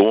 2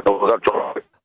2024।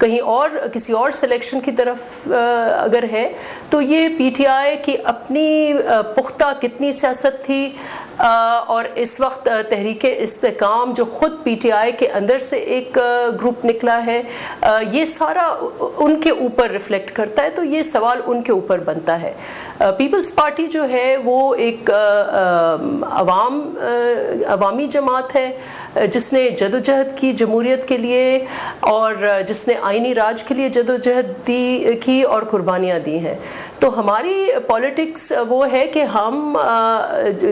کہیں اور کسی اور سلیکشن کی طرف اگر ہے تو یہ پی ٹی آئی کی اپنی پختہ کتنی سیاست تھی اور اس وقت تحریک استحکام جو خود پی ٹی آئی کے اندر سے ایک گروپ نکلا ہے یہ سارا ان کے اوپر ریفلیکٹ کرتا ہے. تو یہ سوال ان کے اوپر بنتا ہے. پیپلز پارٹی جو ہے وہ ایک عوامی جماعت ہے جس نے جدوجہد کی جمہوریت کے لیے اور جس نے آئینی راج کے لیے جدوجہد کی اور قربانیاں دی ہیں. تو ہماری پولیٹکس وہ ہے کہ ہم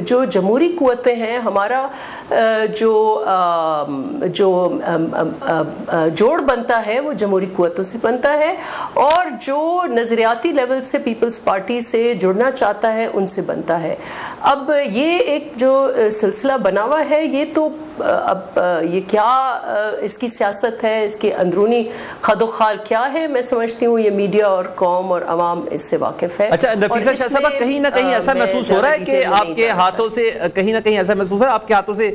جو جمہوری قوتیں ہیں ہمارا جو جوڑ بنتا ہے وہ جمہوری قوتوں سے بنتا ہے اور جو نظریاتی لیول سے پیپلز پارٹی سے جڑنا چاہتا ہے ان سے بنتا ہے. اب یہ ایک جو سلسلہ بنا ہوا ہے یہ تو اب یہ کیا اس کی سیاست ہے, اس کے اندرونی خد و خال کیا ہے, میں سمجھتی ہوں یہ میڈیا اور قوم اور عوام اس سے واقف ہے. اچھا نفیسہ شاہ صاحبہ, کہیں نہ کہیں ایسا محسوس ہو رہا ہے کہ آپ کے ہاتھوں سے کہیں نہ کہیں ایسا محسوس ہو رہا ہے آپ کے ہاتھوں سے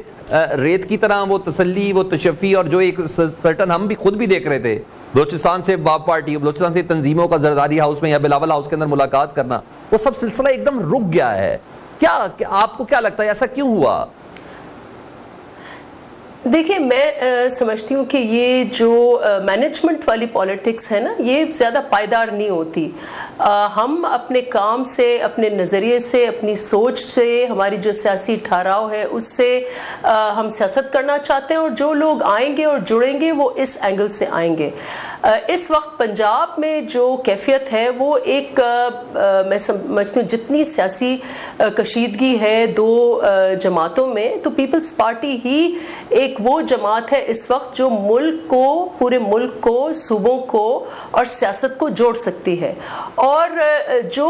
ریت کی طرح وہ تسلی, وہ تشفی اور جو ایک سرٹن ہم بھی خود بھی دیکھ رہے تھے بلوچستان سے باب پارٹی, بلوچستان سے تنظیموں کا زرداری ہاؤس میں یا بلاول ہاؤس کے اندر ملاقات کرنا, وہ سب سلسلہ ایک دم رک گیا ہے. کیا آپ کو کیا لگتا ہے ایسا کیوں ہوا؟ دیکھیں میں سمجھتی ہوں کہ یہ جو مینجمنٹ والی پالیٹکس ہے نا یہ زیادہ پائیدار نہیں ہوتی. ہم اپنے کام سے, اپنے نظریے سے, اپنی سوچ سے, ہماری جو سیاسی ٹھہراؤ ہے اس سے ہم سیاست کرنا چاہتے ہیں اور جو لوگ آئیں گے اور جڑیں گے وہ اس اینگل سے آئیں گے. اس وقت پنجاب میں جو کیفیت ہے وہ ایک میں سمجھتی ہوں جتنی سیاسی کشیدگی ہے دو جماعتوں میں تو پیپلز پارٹی ہی ایک وہ جماعت ہے اس وقت جو ملک کو, پورے ملک کو, صوبوں کو اور سیاست کو جوڑ سکتی ہے. اور جو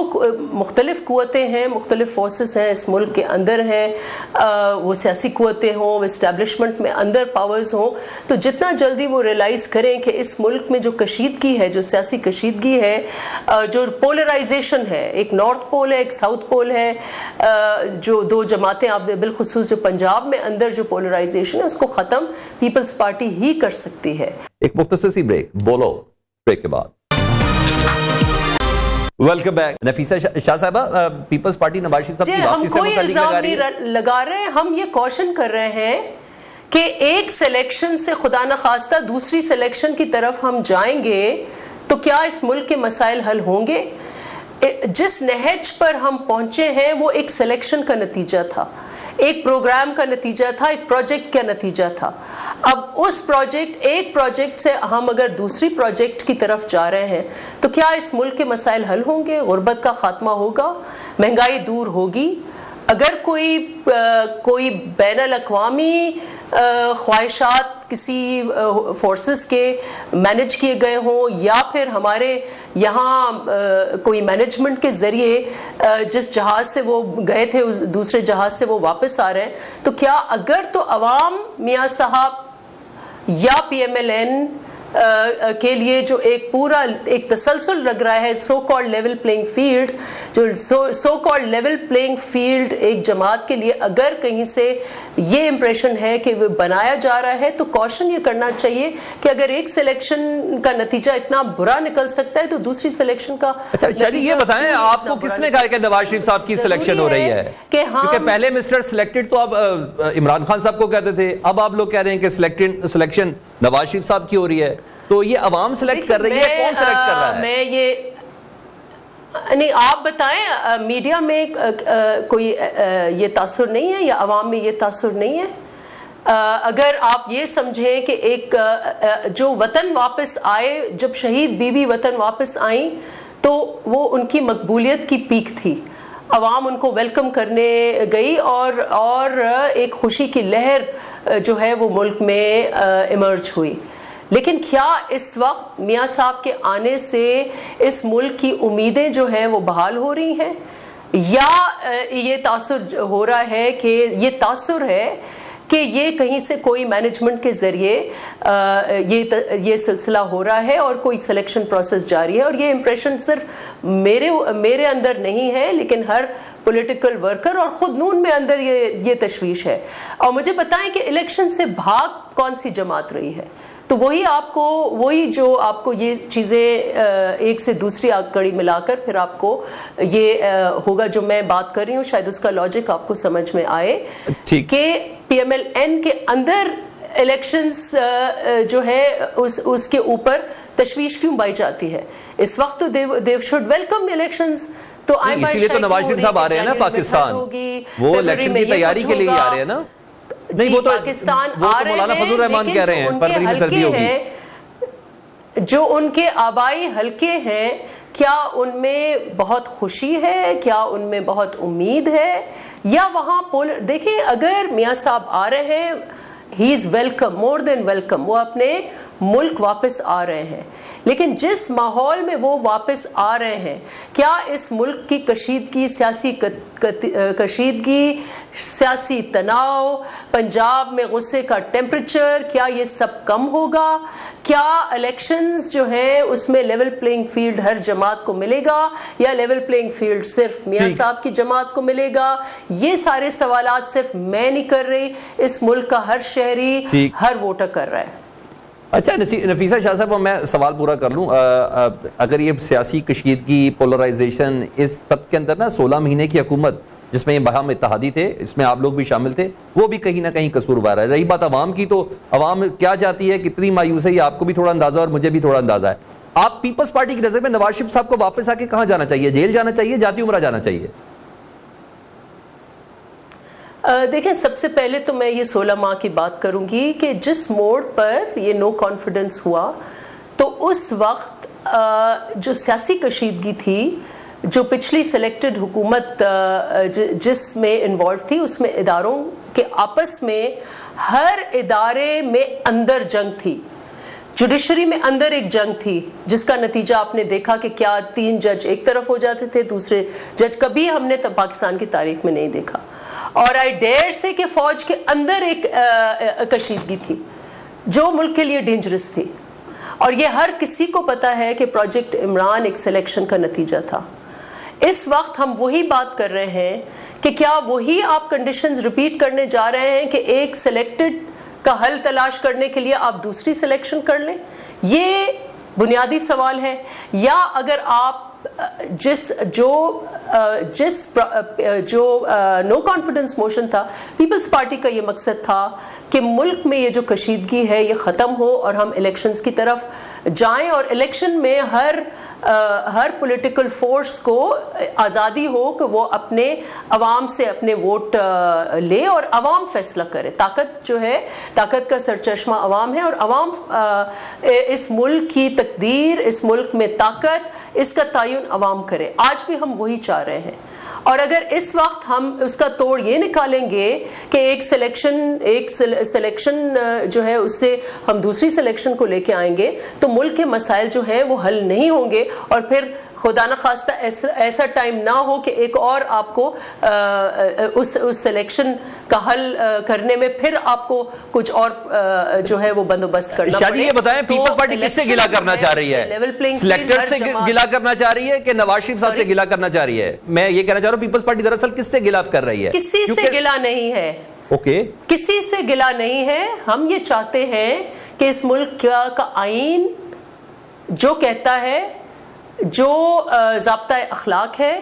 مختلف قوتیں ہیں, مختلف فورسز ہیں اس ملک کے اندر ہیں, وہ سیاسی قوتیں ہوں, اسٹیبلشمنٹ میں اندر پاورز ہوں, تو جتنا جلدی وہ ریلائز کریں کہ اس ملک میں جو کشیدگی ہے, جو سیاسی کشیدگی ہے, جو پولرائزیشن ہے, ایک نارتھ پول ہے, ایک ساؤتھ پول ہے, جو دو جماعتیں آپ بالخصوص جو پنجاب میں اندر جو پولرائزیشن ہے اس کو ختم پیپلز پارٹی ہی کر سکتی ہے. ایک مختصر سی بریک, بولو بریک کے بعد ویلکم بیک. نفیسہ شاہ صاحبہ, پیپلز پارٹی نواز شریف صاحب کی واپسی سے متعلق لگا رہی ہے. ہم کوئی الزام نہیں لگا رہے ہیں, ہم یہ کوشن کر رہے ہیں کہ ایک سلیکشن سے خدا نخواستہ دوسری سلیکشن کی طرف ہم جائیں گے تو کیا اس ملک کے مسائل حل ہوں گے؟ جس نہج پر ہم پہنچے ہیں وہ ایک سلیکشن کا نتیجہ تھا, ایک پروگرام کا نتیجہ تھا, ایک پروجیکٹ کا نتیجہ تھا. اب اس ایک پروجیکٹ سے ہم اگر دوسری پروجیکٹ کی طرف جا رہے ہیں تو کیا اس ملک کے مسائل حل ہوں گے؟ غربت کا خاتمہ ہوگا, مہنگائی دور ہوگی. اگر کوئی بین الاقوامی خواہشات کسی فورسز کے مینج کیے گئے ہوں یا پھر ہمارے یہاں کوئی مینجمنٹ کے ذریعے جس جہاز سے وہ گئے تھے اس دوسرے جہاز سے وہ واپس آ رہے ہیں, تو کیا اگر تو عوام میاں صاحب یا پی ایم ایل این کے لیے جو ایک پورا ایک تسلسل لگ رہا ہے so called level playing field, جو so called level playing field ایک جماعت کے لیے اگر کہیں سے یہ امپریشن ہے کہ وہ بنایا جا رہا ہے تو کوشن یہ کرنا چاہیے کہ اگر ایک سلیکشن کا نتیجہ اتنا برا نکل سکتا ہے تو دوسری سلیکشن کا. اچھا یہ بتائیں آپ کو کس نے کہا کہ نواز شریف صاحب کی سلیکشن ہو رہی ہے؟ کیونکہ پہلے مسٹر سلیکٹڈ تو آپ عمران خان صاحب کو کہتے تھے, اب آپ لوگ کہہ رہے ہیں کہ سلیکشن نواز شریف صاحب کی ہو رہی ہے. تو یہ عوام سلیکٹ کر رہی ہے, کون سلیکٹ کر رہا ہے؟ میں یہ نہیں, آپ بتائیں میڈیا میں کوئی یہ تاثر نہیں ہے یا عوام میں یہ تاثر نہیں ہے؟ اگر آپ یہ سمجھیں کہ ایک جو وطن واپس آئے, جب شہید بی بی وطن واپس آئیں تو وہ ان کی مقبولیت کی پیک تھی, عوام ان کو ویلکم کرنے گئی اور ایک خوشی کی لہر جو ہے وہ ملک میں ایمرج ہوئی. لیکن کیا اس وقت میاں صاحب کے آنے سے اس ملک کی امیدیں جو ہیں وہ بحال ہو رہی ہیں, یا یہ تاثر ہو رہا ہے کہ یہ تاثر ہے کہ یہ کہیں سے کوئی مینجمنٹ کے ذریعے یہ سلسلہ ہو رہا ہے اور کوئی سلیکشن پروسیس جاری ہے؟ اور یہ امپریشن صرف میرے اندر نہیں ہے لیکن ہر پولیٹیکل ورکر اور خود نون میں اندر یہ تشویش ہے. اور مجھے بتائیں کہ الیکشن سے بھاگ کون سی جماعت رہی ہے؟ تو وہی جو آپ کو یہ چیزیں ایک سے دوسری کڑی ملا کر پھر آپ کو یہ ہوگا جو میں بات کر رہی ہوں، شاید اس کا لاجک آپ کو سمجھ میں آئے کہ پی ایم ایل این کے اندر الیکشنز جو ہے اس کے اوپر تشویش کیوں بائی جاتی ہے اس وقت. تو they should welcome elections. تو اسی لیے تو نواز شریف صاحب آ رہے ہیں نا پاکستان، وہ الیکشن کی تیاری کے لیے آ رہے ہیں نا. نہیں وہ تو پاکستان آ رہے مولانا فضل الرحمان کہہ رہے ہیں فروری میں سردی ہوگی. جو ان کے آبائی حلقے ہیں کیا ان میں بہت خوشی ہے، کیا ان میں بہت امید ہے، یا وہاں دیکھیں اگر میاں صاحب آ رہے ہیں ہی is welcome, more than welcome, وہ اپنے ملک واپس آ رہے ہیں. لیکن جس ماحول میں وہ واپس آ رہے ہیں کیا اس ملک کی کشیدگی، سیاسی کشیدگی، سیاسی تناؤ، پنجاب میں غصے کا ٹیمپریچر، کیا یہ سب کم ہوگا؟ کیا الیکشنز جو ہیں اس میں لیول پلینگ فیلڈ ہر جماعت کو ملے گا یا لیول پلینگ فیلڈ صرف میاں صاحب کی جماعت کو ملے گا؟ یہ سارے سوالات صرف میں نہیں کر رہی، اس ملک کا ہر شہری، ہر ووٹر کر رہا ہے. اچھا نفیسہ شاہ صاحب، میں سوال پورا کر لوں. اگر یہ سیاسی کشیدگی، پولرائزیشن، اس سب کے اندر نا 16 مہینے کی حکومت جس میں یہ باہم اتحادی تھے، اس میں آپ لوگ بھی شامل تھے، وہ بھی کہیں نہ کہیں قصوروار ہے. رہی بات عوام کی، تو عوام کیا چاہتی ہے، کتنی مایوس ہے، یہ آپ کو بھی تھوڑا اندازہ اور مجھے بھی تھوڑا اندازہ ہے. آپ پیپلز پارٹی کی نظر میں نواز شریف صاحب کو واپس آ کے کہاں جانا چاہیے؟ جیل جانا چاہیے، جاتی عمرہ جانا چاہیے؟ دیکھیں سب سے پہلے تو میں یہ 16 ماہ کی بات کروں گی کہ جس موڑ پر یہ نو کانفیڈنس ہوا تو اس وقت جو سیاسی کشیدگی تھی، جو پچھلی سلیکٹڈ حکومت جس میں انوالو تھی، اس میں اداروں کے آپس میں ہر ادارے میں اندر جنگ تھی. جوڈیشری میں اندر ایک جنگ تھی جس کا نتیجہ آپ نے دیکھا کہ کیا 3 جج ایک طرف ہو جاتے تھے، دوسرے جج کبھی ہم نے پاکستان کی تاریخ میں نہیں دیکھا. اور آئی ڈیئر سے کہ فوج کے اندر ایک کشیدگی تھی جو ملک کے لیے ڈینجرس تھی، اور یہ ہر کسی کو پتا ہے کہ پروجیکٹ عمران ایک سلیکشن کا نتیجہ تھا. اس وقت ہم وہی بات کر رہے ہیں کہ کیا وہی آپ کنڈیشنز ریپیٹ کرنے جا رہے ہیں کہ ایک سلیکٹڈ کا حل تلاش کرنے کے لیے آپ دوسری سلیکشن کر لیں؟ یہ بنیادی سوال ہے. یا اگر آپ جو نو کانفیڈنس موشن تھا، پیپلز پارٹی کا یہ مقصد تھا کہ ملک میں یہ جو کشیدگی ہے یہ ختم ہو اور ہم الیکشنز کی طرف جائیں، اور الیکشن میں ہر پولیٹیکل فورس کو آزادی ہو کہ وہ اپنے عوام سے اپنے ووٹ لے اور عوام فیصلہ کرے. طاقت جو ہے، طاقت کا سرچشمہ عوام ہے، اور عوام اس ملک کی تقدیر، اس ملک میں طاقت، اس کا تعین عوام کرے. آج بھی ہم وہی چاہ رہے ہیں. اور اگر اس وقت ہم اس کا توڑ یہ نکالیں گے کہ ایک سلیکشن جو ہے اس سے ہم دوسری سلیکشن کو لے کے آئیں گے تو ملک کے مسائل جو ہیں وہ حل نہیں ہوں گے، اور پھر خدا نخواستہ ایسا ٹائم نہ ہو کہ ایک اور آپ کو اس سلیکشن کا حل کرنے میں پھر آپ کو کچھ اور جو ہے وہ بندوبست کرنا پڑے. یہ بتائیں پیپلز پارٹی کس سے گلا کرنا چاہ رہی ہے؟ سلیکٹر سے گلا کرنا چاہ رہی ہے کہ نواز شریف صاحب سے گلا کرنا چاہ رہی ہے؟ میں یہ کہنا چاہ رہا ہوں پیپلز پارٹی دراصل کس سے گلا کر رہی ہے؟ کسی سے گلا نہیں ہے. اوکے، کسی سے گلا نہیں ہے. ہم یہ چاہتے ہیں کہ اس ملک کا آئین جو کہتا ہے، جو ضابطہ اخلاق ہے،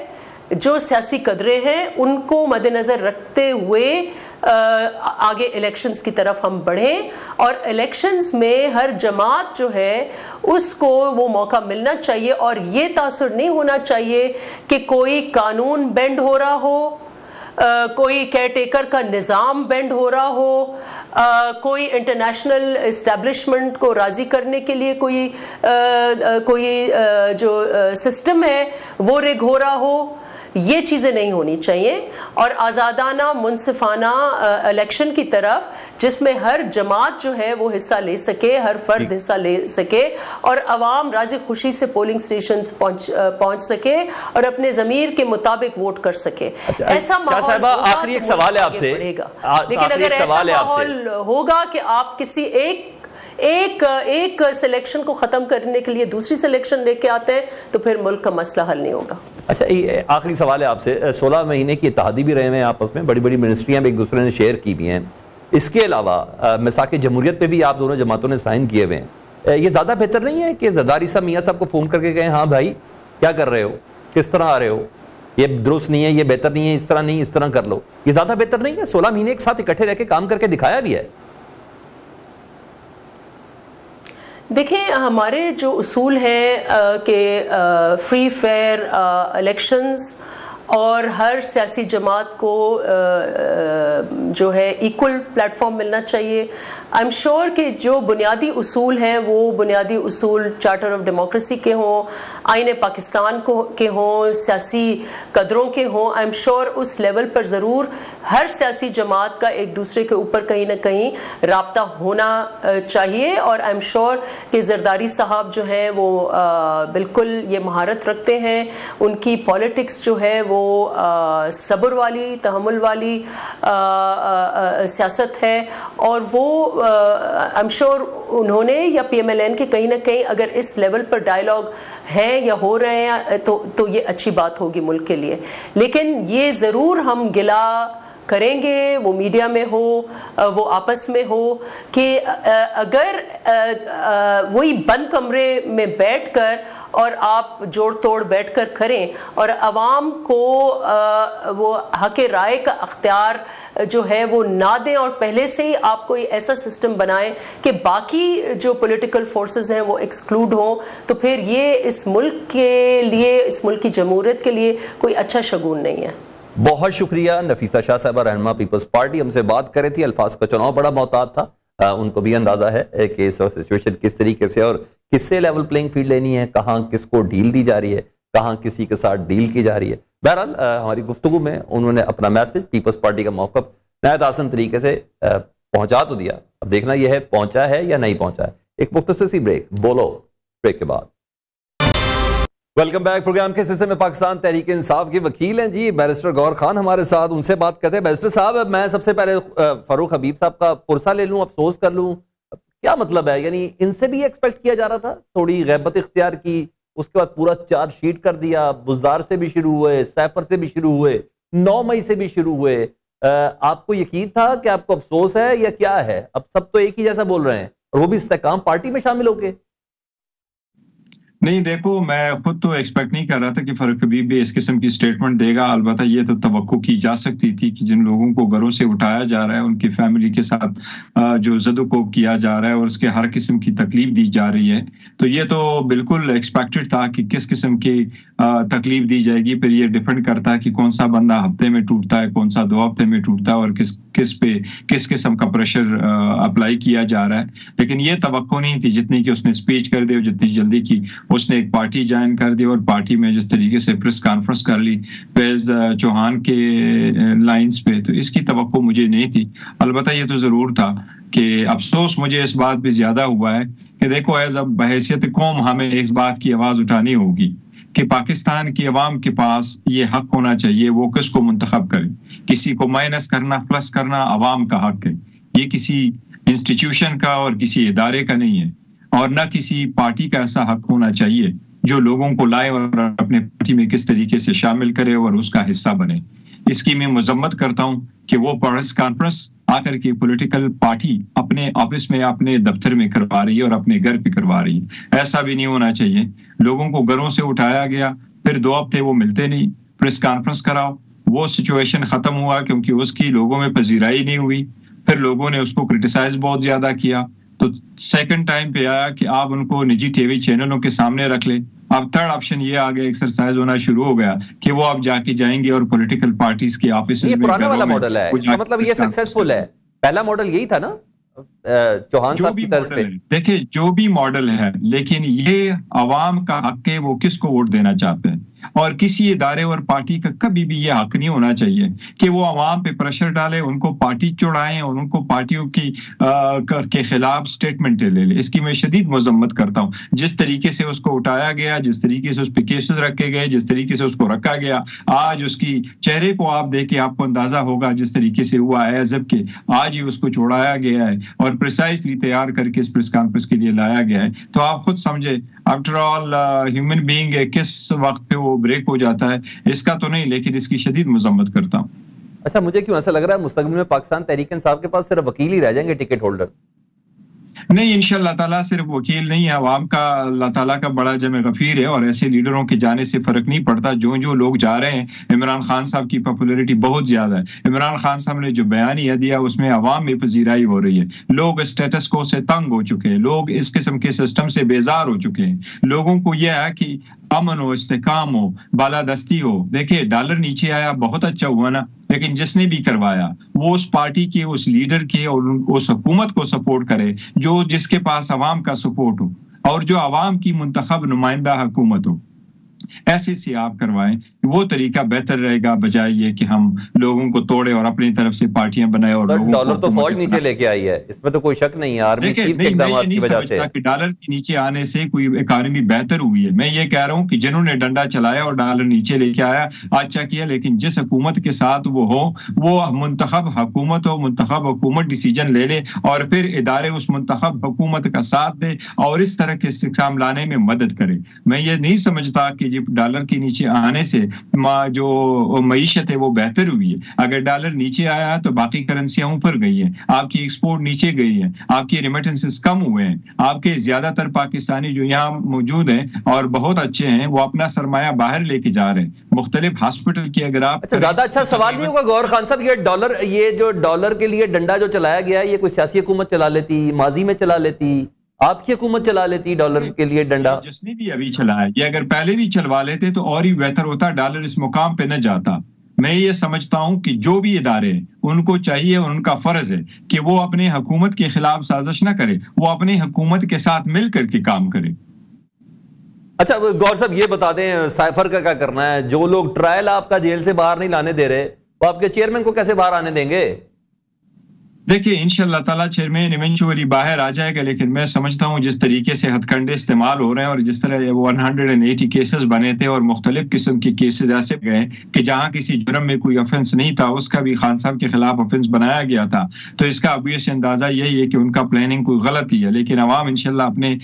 جو سیاسی قدریں ہیں، ان کو مد نظر رکھتے ہوئے آگے الیکشنز کی طرف ہم بڑھیں، اور الیکشنز میں ہر جماعت جو ہے اس کو وہ موقع ملنا چاہیے، اور یہ تاثر نہیں ہونا چاہیے کہ کوئی قانون بینڈ ہو رہا ہو، کوئی کیئر ٹیکر کا نظام بینڈ ہو رہا ہو، کوئی انٹرنیشنل اسٹیبلشمنٹ کو راضی کرنے کے لیے کوئی جو سسٹم ہے وہ رگ ہو رہا ہو. یہ چیزیں نہیں ہونی چاہیے، اور آزادانہ منصفانہ الیکشن کی طرف جس میں ہر جماعت جو ہے وہ حصہ لے سکے، ہر فرد حصہ لے سکے، اور عوام راضی خوشی سے پولنگ سٹیشنز پہنچ سکے اور اپنے ضمیر کے مطابق ووٹ کر سکے. ایسا ماحول آخری ایک سوال ہے آپ سے، لیکن اگر ایسا ماحول ہوگا کہ آپ کسی ایک سلیکشن کو ختم کرنے کے لیے دوسری سلیکشن لے کے آتے ہیں تو پھر ملک کا مسئلہ حل نہیں ہوگا. اچھا آخری سوال ہے آپ سے، 16 مہینے کی اتحادی بھی رہے ہیں آپس میں، بڑی بڑی منسٹریاں بھی ایک دوسرے نے شیئر کی بھی ہیں. اس کے علاوہ میثاق جمہوریت پہ بھی آپ دونوں جماعتوں نے سائن کیے ہوئے ہیں. یہ زیادہ بہتر نہیں ہے کہ زرداری صاحب میاں صاحب کو فون کر کے کہیں ہاں بھائی کیا کر رہے ہو, کس طرح آ رہے ہو, یہ درست نہیں ہے, یہ بہتر نہیں ہے, اس طرح نہیں, اس طرح کر لو. یہ زیادہ بہتر نہیں ہے؟ 16 مہینے ایک ساتھ اکٹھے رہ کے کام کر کے دکھایا بھی ہے. دیکھیں ہمارے جو اصول ہیں کہ فری فیئر الیکشنز اور ہر سیاسی جماعت کو جو ہے ایکول پلیٹ فارم ملنا چاہیے. آئی ایم شیور کہ جو بنیادی اصول ہیں وہ بنیادی اصول چارٹر آف ڈیموکریسی کے ہوں, آئین پاکستان کے ہوں, سیاسی قدروں کے ہوں. آئی ایم شیور اس لیول پر ضرور ہر سیاسی جماعت کا ایک دوسرے کے اوپر کہیں نہ کہیں رابطہ ہونا چاہیے. اور آئی ایم شیور کہ زرداری صاحب جو ہیں وہ بالکل یہ مہارت رکھتے ہیں. ان کی پالیٹکس جو ہے وہ صبر والی, تحمل والی سیاست ہے, اور وہ آئی ایم شیور انہوں نے یا پی ایم ایل این کے کہیں نہ کہیں اگر اس لیول پر ڈائیلاگ ہیں یا ہو رہے ہیں تو یہ اچھی بات ہوگی ملک کے لیے. لیکن یہ ضرور ہم گلا کریں گے, وہ میڈیا میں ہو, وہ آپس میں ہو, کہ اگر وہی بند کمرے میں بیٹھ کر اور آپ جوڑ توڑ بیٹھ کر کریں اور عوام کو وہ حق رائے کا اختیار جو ہے وہ نہ دیں, اور پہلے سے ہی آپ کوئی ایسا سسٹم بنائیں کہ باقی جو پولیٹیکل فورسز ہیں وہ ایکسکلوڈ ہوں, تو پھر یہ اس ملک کے لیے, اس ملک کی جمہوریت کے لیے کوئی اچھا شگون نہیں ہے. بہت شکریہ. نفیسہ شاہ صاحبہ رہنما پیپلز پارٹی ہم سے بات کر رہی تھی. الفاظ کا چناؤ بڑا محتاط تھا, ان کو بھی اندازہ ہے کہ اس وقت سچویشن کس طریقے سے اور کس سے لیول پلینگ فیلڈ لینی ہے, کہاں کس کو ڈیل دی جا رہی ہے, کہاں کسی کے ساتھ ڈیل کی جا رہی ہے. بہرحال ہماری گفتگو میں انہوں نے اپنا میسج, پیپلز پارٹی کا موقف نہایت آسان طریقے سے پہنچا تو دیا. اب دیکھنا یہ ہے پہنچا ہے یا نہیں پہنچا ہے. ایک مختصر سی بریک, بولو بریک کے بعد. Welcome back. پروگرام کے حصے میں پاکستان تحریک انصاف کے وکیل ہیں جی بیرسٹر گور خان ہمارے ساتھ, ان سے بات کرتے ہیں. بیرسٹر صاحب, میں سب سے پہلے فاروق حبیب صاحب کا پرسہ لے لوں, افسوس کر لوں, کیا مطلب ہے؟ یعنی ان سے بھی ایکسپیکٹ کیا جا رہا تھا, تھوڑی غیبت اختیار کی, اس کے بعد پورا چارج شیٹ کر دیا, بزدار سے بھی شروع ہوئے, سیفر سے بھی شروع ہوئے, 9 مئی سے بھی شروع ہوئے. آپ کو یقین تھا کہ آپ کو افسوس ہے یا کیا ہے؟ اب سب تو ایک ہی جیسا بول رہے ہیں, اور وہ بھی استحکام پارٹی میں شامل ہو کے. نہیں دیکھو, میں خود تو ایکسپیکٹ نہیں کر رہا تھا کہ فاروق حبیب بھی اس قسم کی سٹیٹمنٹ دے گا. البتہ یہ تو توقع کی جا سکتی تھی کہ جن لوگوں کو گھروں سے اٹھایا جا رہا ہے, ان کی فیملی کے ساتھ جو زد و کوب کیا جا رہا ہے اور اس کے ہر قسم کی تکلیف دی جا رہی ہے, تو یہ تو بالکل ایکسپیکٹڈ تھا کہ کس قسم کی تکلیف دی جائے گی. پھر یہ ڈیپینڈ کرتا ہے کہ کون سا بندہ ہفتے میں ٹوٹتا ہے, کون سا 2 ہفتے میں ٹوٹتا ہے, اور کس پہ کس قسم کا پریشر اپلائی کیا جا رہا ہے. لیکن یہ توقع نہیں تھی جتنی کہ اس نے اسپیچ کر دی اور جتنی جلدی کی اس نے ایک پارٹی جوائن کر دی, اور پارٹی میں جس طریقے سے پریس کانفرنس کر لی فیض چوہان کے لائنز پہ, تو اس کی توقع مجھے نہیں تھی. البتہ یہ تو ضرور تھا کہ افسوس مجھے اس بات پہ زیادہ ہوا ہے کہ دیکھو ایز اب بحیثیت قوم ہمیں اس بات کی آواز اٹھانی ہوگی کہ پاکستان کی عوام کے پاس یہ حق ہونا چاہیے وہ کس کو منتخب کرے. کسی کو مائنس کرنا پلس کرنا عوام کا حق ہے, یہ کسی انسٹیٹیوشن کا اور کسی ادارے کا نہیں ہے, اور نہ کسی پارٹی کا ایسا حق ہونا چاہیے جو لوگوں کو لائے اور اپنے پارٹی میں کس طریقے سے شامل کرے اور اس کا حصہ بنے. اس کی میں مذمت کرتا ہوں کہ وہ پریس کانفرنس آ کر کے پولیٹیکل پارٹی اپنے آفس میں اپنے دفتر میں کروا رہی ہے اور اپنے گھر پہ کروا رہی ہے. ایسا بھی نہیں ہونا چاہیے. لوگوں کو گھروں سے اٹھایا گیا, پھر 2 ہفتے وہ ملتے نہیں, پریس کانفرنس کراؤ. وہ سچویشن ختم ہوا کیونکہ اس کی لوگوں میں پذیرائی نہیں ہوئی, پھر لوگوں نے اس کو کرٹیسائز بہت زیادہ کیا, تو سیکنڈ ٹائم پہ آیا کہ آپ ان کو نجی ٹی وی چینلوں کے سامنے رکھ لیں. اب تھرڈ آپشن یہ آگے ایکسرسائز ہونا شروع ہو گیا کہ وہ اب جا کے جائیں گے اور پولیٹیکل پارٹیز کے آفیسز میں. یہ پرانا والا ماڈل ہے, اس کا مطلب یہ سکسیسفل ہے. پہلا ماڈل یہی تھا نا چوہان صاحب کی طرز پہ. دیکھیں جو بھی ماڈل ہے, لیکن یہ عوام کا حق ہے وہ کس کو ووٹ دینا چاہتے ہیں, اور کسی ادارے اور پارٹی کا کبھی بھی یہ حق نہیں ہونا چاہیے کہ وہ عوام پہ پریشر ڈالے, ان کو پارٹی چڑھائیں اور ان کو پارٹیوں کی کے خلاف سٹیٹمنٹیں لے لے. اس کی میں شدید مذمت کرتا ہوں. جس طریقے سے اس کو اٹھایا گیا, جس طریقے سے اس پہ کیسز رکھے گئے, جس طریقے سے اس کو رکھا گیا, آج اس کی چہرے کو آپ دیکھ کے آپ کو اندازہ ہوگا جس طریقے سے ہوا ہے جب کہ آج ہی اس کو چھوڑایا گیا ہے اور پریسائزلی تیار کر کے اس پریس کانفرنس کے لیے لایا گیا ہے. تو آپ خود سمجھے آفٹر آل ہیومن بینگ کس وقت پہ وہ بریک ہو جاتا ہے, اس کا تو نہیں, لیکن اس کی شدید مذمت کرتا ہوں. اچھا مجھے کیوں ایسا لگ رہا ہے مستقبل میں پاکستان تحریک انصاف کے پاس صرف وکیل ہی رہ جائیں گے ٹکٹ ہولڈر؟ نہیں انشاءاللہ تعالیٰ صرف وکیل نہیں ہے، عوام کا اللہ تعالیٰ کا بڑا جمع غفیر ہے، اور ایسے لیڈروں کے جانے سے فرق نہیں پڑتا. جو لوگ جا رہے ہیں، عمران خان صاحب کی پاپولیرٹی بہت زیادہ ہے. عمران خان صاحب نے جو بیانیہ دیا اس میں عوام میں پذیرائی ہو رہی ہے. لوگ اسٹیٹس کو سے تنگ ہو چکے ہیں، لوگ اس قسم کے سسٹم سے بیزار ہو چکے ہیں. لوگوں کو یہ ہے کہ امن ہو، استحکام ہو، بالادستی ہو. دیکھیں ڈالر نیچے آیا بہت اچھا ہوا نا، لیکن جس نے بھی کروایا وہ اس پارٹی کے، اس لیڈر کے اور اس حکومت کو سپورٹ کرے جو جس کے پاس عوام کا سپورٹ ہو اور جو عوام کی منتخب نمائندہ حکومت ہو. ایسے سے آپ کروائیں، وہ طریقہ بہتر رہے گا بجائے یہ کہ ہم لوگوں کو توڑے اور اپنی طرف سے پارٹیاں بنائے. اور ڈالر تو فوج نیچے لے کے آئی ہے، اس میں تو کوئی شک نہیں ہے. آرمی چیف کے اقدامات کی وجہ سے کہ ڈالر کے نیچے آنے سے کوئی اکانومی بہتر ہوئی ہے. میں یہ کہہ رہا ہوں کہ جنہوں نے ڈنڈا چلایا اور ڈالر نیچے لے کے آیا اچھا کیا، لیکن جس حکومت کے ساتھ وہ ہو وہ منتخب حکومت ہو، منتخب حکومت ڈیسیجن لے لے اور پھر ادارے اس منتخب حکومت کا ساتھ دے اور اس طرح کے استحکام لانے میں مدد کرے. میں یہ نہیں سمجھتا کہ ڈالر کے نیچے آنے سے جو معیشت ہے وہ بہتر ہوئی ہے. اگر ڈالر نیچے آیا تو باقی کرنسیاں اوپر گئی ہیں، آپ کی ایکسپورٹ نیچے گئی ہے، آپ کی ریمیٹنسز کم ہوئے ہیں. آپ کے زیادہ تر پاکستانی جو یہاں موجود ہیں اور بہت اچھے ہیں وہ اپنا سرمایہ باہر لے کے جا رہے ہیں. مختلف ہاسپٹل کی اگر آپ زیادہ اچھا سوال نہیں ہوگا گور خان صاحب، یہ جو ڈالر کے لیے ڈنڈا جو چلایا گیا ہے یہ کوئی سیاسی حکومت چلا لیتی، ماضی میں چلا لیتی، آپ کی حکومت چلا لیتی ڈالر کے لیے ڈنڈا؟ جس نے بھی ابھی چلایا یہ اگر پہلے بھی چلوا لیتے تو اور ہی بہتر ہوتا، ڈالر اس مقام پہ نہ جاتا. میں یہ سمجھتا ہوں کہ جو بھی ادارے ان کو چاہیے، ان کا فرض ہے کہ وہ اپنے حکومت کے خلاف سازش نہ کرے، وہ اپنے حکومت کے ساتھ مل کر کے کام کرے. اچھا گور صاحب یہ بتا دیں سائفر کا کیا کرنا ہے؟ جو لوگ ٹرائل آپ کا جیل سے باہر نہیں لانے دے رہے وہ آپ کے چیئرمین کو کیسے باہر آنے دیں گے؟ دیکھیے انشاءاللہ تعالیٰ چیئرمین ایونچولی باہر آ جائے گا، لیکن میں سمجھتا ہوں جس طریقے سے ہتھ کنڈے استعمال ہو رہے ہیں اور جس طرح 180 کیسز بنے تھے اور مختلف قسم کے کیسز ایسے گئے کہ جہاں کسی جرم میں کوئی افینس نہیں تھا اس کا بھی خان صاحب کے خلاف افینس بنایا گیا تھا، تو اس کا obvious اندازہ یہی ہے کہ ان کا پلاننگ کوئی غلط ہی ہے. لیکن عوام انشاءاللہ اپنے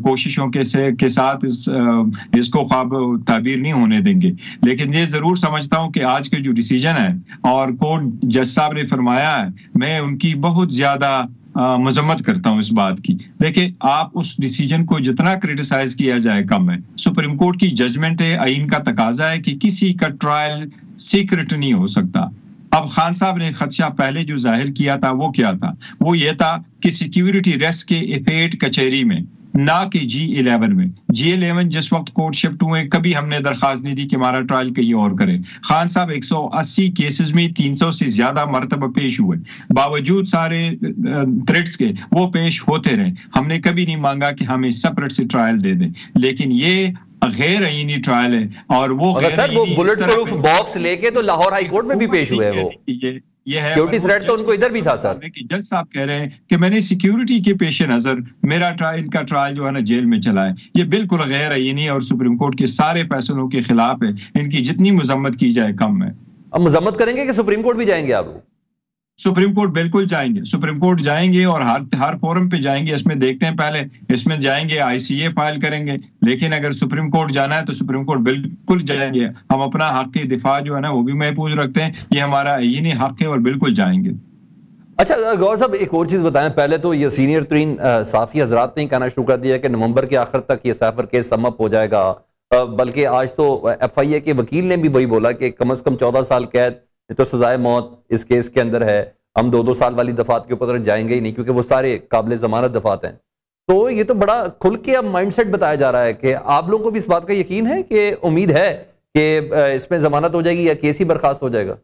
کوششوں کے ساتھ اس کو خواب تعبیر نہیں ہونے دیں گے. لیکن یہ ضرور سمجھتا ہوں کہ آج کے جو ڈیسیجن ہے اور کورٹ جج صاحب نے فرمایا ہے، میں ان کی بہت زیادہ مذمت کرتا ہوں اس بات کی. دیکھیں آپ اس ڈیسیجن کو جتنا کرٹیسائز کیا جائے کم ہے. سپریم کورٹ کی ججمنٹ ہے، آئین کا تقاضا ہے کہ کسی کا ٹرائل سیکرٹ نہیں ہو سکتا. اب خان صاحب نے خدشہ پہلے جو ظاہر کیا تھا وہ کیا تھا؟ وہ یہ تھا کہ سیکیورٹی ریسک کے ایپیٹ کچہری میں، نہ کہ G11 میں. G11 جس وقت کورٹ شفٹ ہوئے کبھی ہم نے درخواست نہیں دی کہ ہمارا ٹرائل کہیں اور کرے. خان صاحب 180 کیسز میں 300 سے زیادہ مرتبہ پیش ہوئے، باوجود سارے تھریٹس کے وہ پیش ہوتے رہے. ہم نے کبھی نہیں مانگا کہ ہمیں سیپریٹ سے ٹرائل دے دیں، لیکن یہ غیر آئینی ٹرائل ہے. اور وہ بلٹ پروف باکس لے کے تو لاہور ہائی کورٹ میں بھی پیش ہوئے ہیں. وہ یہ ہے سیکیورٹی تھریٹ تو ان کو ادھر بھی تھا سر. جج صاحب کہہ رہے ہیں کہ میں نے سیکیورٹی کے پیش نظر میرا ٹرائل کا ٹرائل جو ہے نا جیل میں چلا ہے. یہ بالکل غیر آئینی اور سپریم کورٹ کے سارے فیصلوں کے خلاف ہے. ان کی جتنی مذمت کی جائے کم ہے. اب مذمت کریں گے کہ سپریم کورٹ بھی جائیں گے آپ؟ سپریم کورٹ بالکل جائیں گے، سپریم کورٹ جائیں گے اور ہر فورم پہ جائیں گے. اس میں دیکھتے ہیں پہلے اس میں جائیں گے ICA فائل کریں گے، لیکن اگر سپریم کورٹ جانا ہے تو سپریم کورٹ بالکل جائیں گے. ہم اپنا حق کی دفاع جو ہے نا وہ بھی محفوظ رکھتے ہیں، یہ ہمارا یہی حق ہے اور بالکل جائیں گے. اچھا گور صاحب ایک اور چیز بتائیں. پہلے تو یہ سینئر ترین صحافی حضرات نے کہنا شروع کر دیا کہ نومبر کے آخر تک یہ سائفر کیس سم اپ ہو جائے گا، بلکہ آج تو FIA کے وکیل نے بھی وہی بولا کہ کم از کم 14 سال قید تو سزائے موت اس کیس کے اندر ہے. ہم 2 سال والی دفعات کے اوپر جائیں گے ہی نہیں کیونکہ وہ سارے قابل ضمانت دفعات ہیں. تو یہ تو بڑا کھل کے اب مائنڈ سیٹ بتایا جا رہا ہے کہ آپ لوگوں کو بھی اس بات کا یقین ہے کہ امید ہے کہ اس میں ضمانت ہو جائے گی یا کیس ہی برخاست ہو جائے گا؟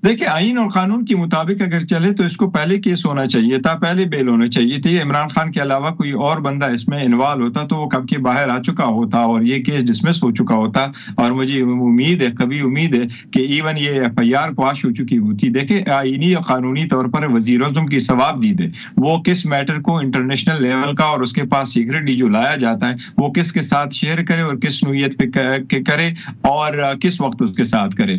دیکھیں آئین اور قانون کے مطابق اگر چلے تو اس کو پہلے کیس ہونا چاہیے تھا، پہلے بیل ہونا چاہیے تھی. عمران خان کے علاوہ کوئی اور بندہ اس میں انوالو ہوتا تو وہ کب کے باہر آ چکا ہوتا اور یہ کیس ڈسمس ہو چکا ہوتا. اور مجھے امید ہے کہ ایون یہ FIR پاس ہو چکی ہوتی. دیکھیں آئینی اور قانونی طور پر وزیر اعظم کی ثواب دید ہے، وہ کس میٹر کو انٹرنیشنل لیول کا اور اس کے پاس سیکرٹلی جو لایا جاتا ہے وہ کس کے ساتھ شیئر کرے اور کس نوعیت پہ کرے اور کس وقت اس کے ساتھ کرے.